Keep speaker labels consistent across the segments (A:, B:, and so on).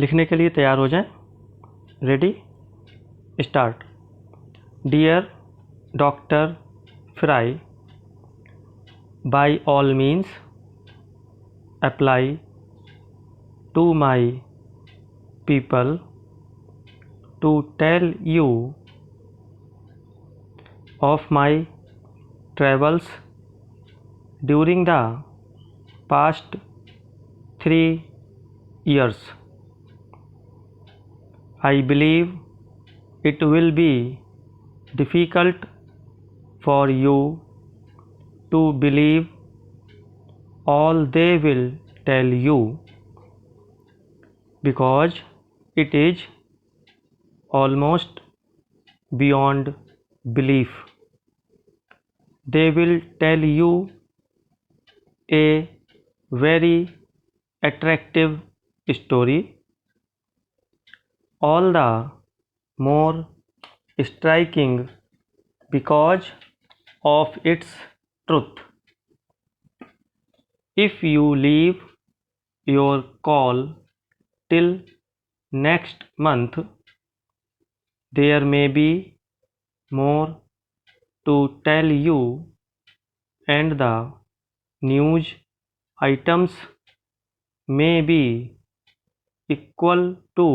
A: लिखने के लिए तैयार हो जाएं। Ready, start. Dear doctor Fry, by all means apply to my people to tell you of my travels during the past 3 years. I believe it will be difficult for you to believe all they will tell you, because it is almost beyond belief. They will tell you a very attractive story, all the more striking because of its truth. If you leave your call till next month, there may be more to tell you, and the news items may be equal to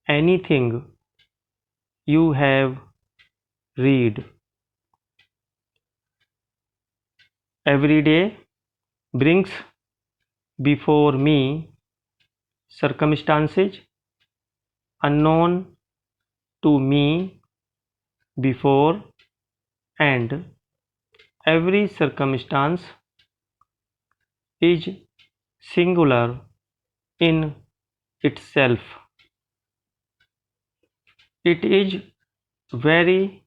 A: anything you have read. Every day brings before me circumstances unknown to me before, and every circumstance is singular in itself. It is very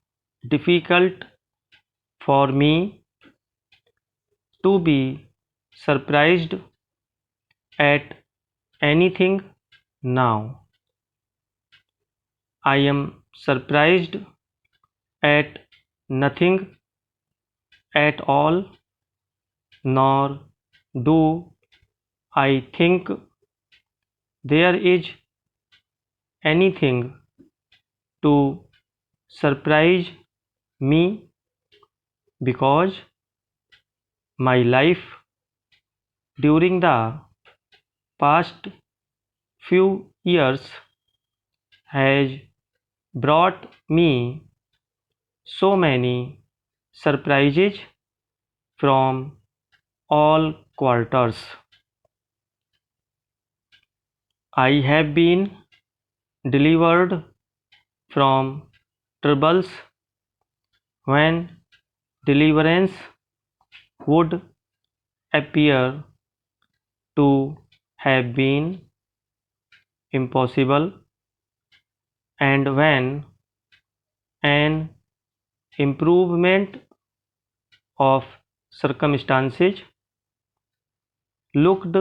A: difficult for me to be surprised at anything now. I am surprised at nothing at all, nor do I think there is anything to surprise me, because my life during the past few years has brought me so many surprises from all quarters. I have been delivered from troubles when deliverance would appear to have been impossible, and when an improvement of circumstances looked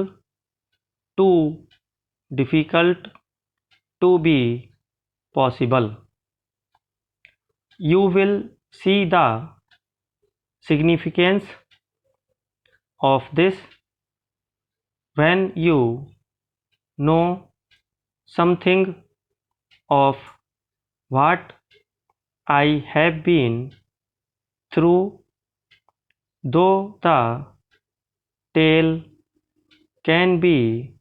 A: too difficult to be possible. You will see the significance of this when you know something of what I have been through, though the tale can be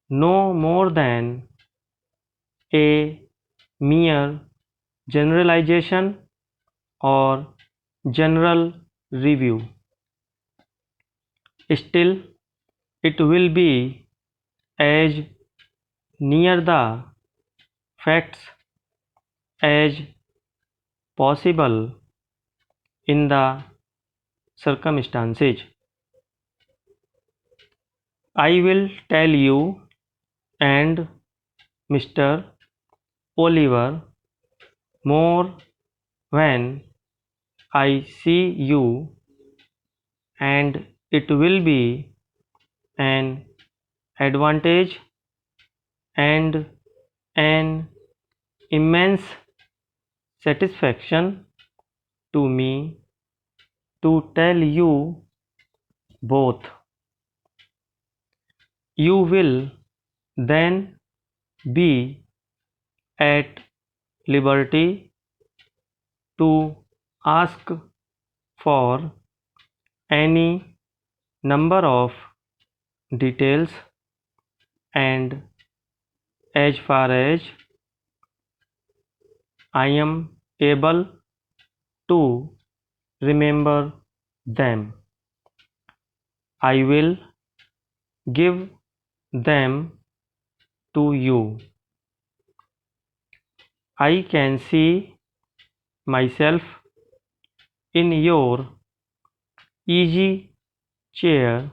A: no more than a mere generalization or general review. Still, it will be as near the facts as possible in the circumstances. I will tell you and Mr. Oliver more when I see you, and it will be an advantage and an immense satisfaction to me to tell you both. You will then be at liberty to ask for any number of details, and as far as I am able to remember them, I will give them to you. I can see myself in your easy chair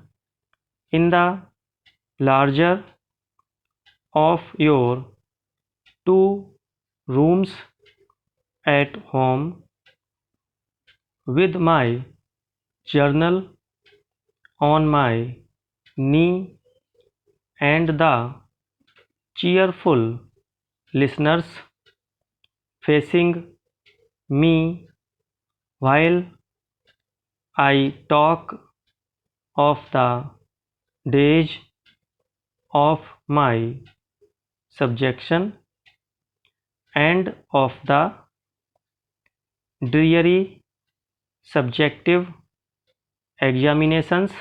A: in the larger of your two rooms at home, with my journal on my knee and the cheerful listeners facing me while I talk of the days of my subjection and of the dreary subjective examinations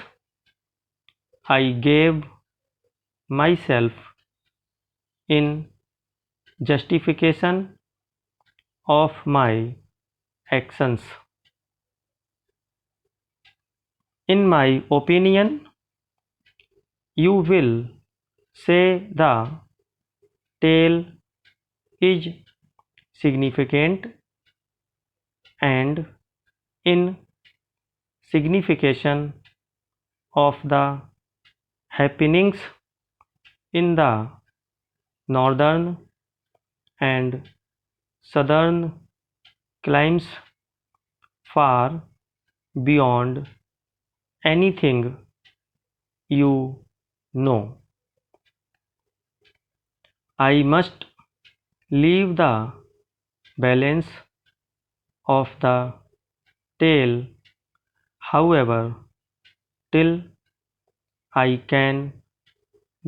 A: I gave myself in justification of my actions. In my opinion, you will say the tale is significant, and in signification of the happenings in the northern and southern climes far beyond anything you know. I must leave the balance of the tale, however, till I can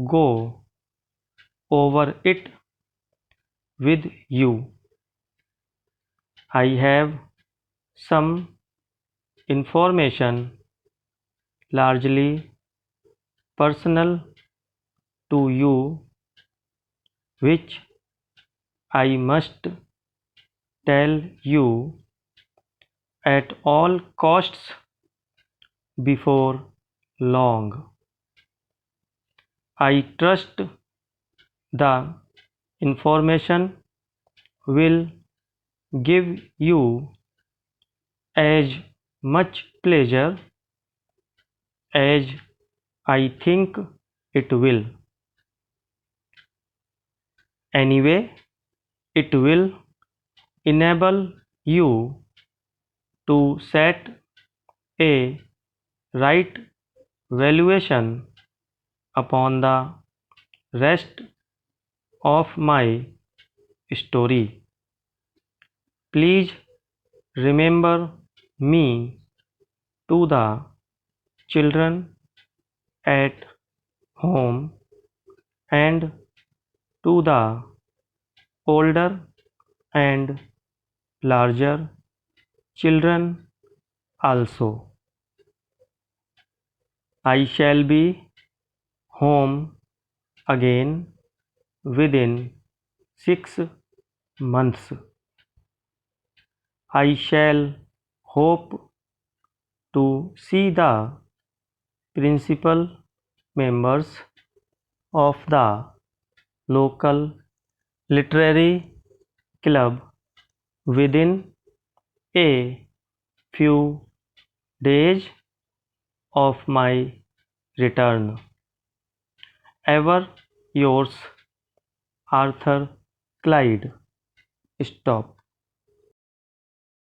A: go over it with you. I have some information, largely personal to you, which I must tell you at all costs before long. I trust the information will give you as much pleasure as I think it will. Anyway, it will enable you to set a right valuation upon the rest of my story. Please remember me to the children at home and to the older and larger children also. I shall be home again within 6 months. I shall hope to see the principal members of the local literary club within a few days of my return. Ever yours, Arthur Clyde. Stop.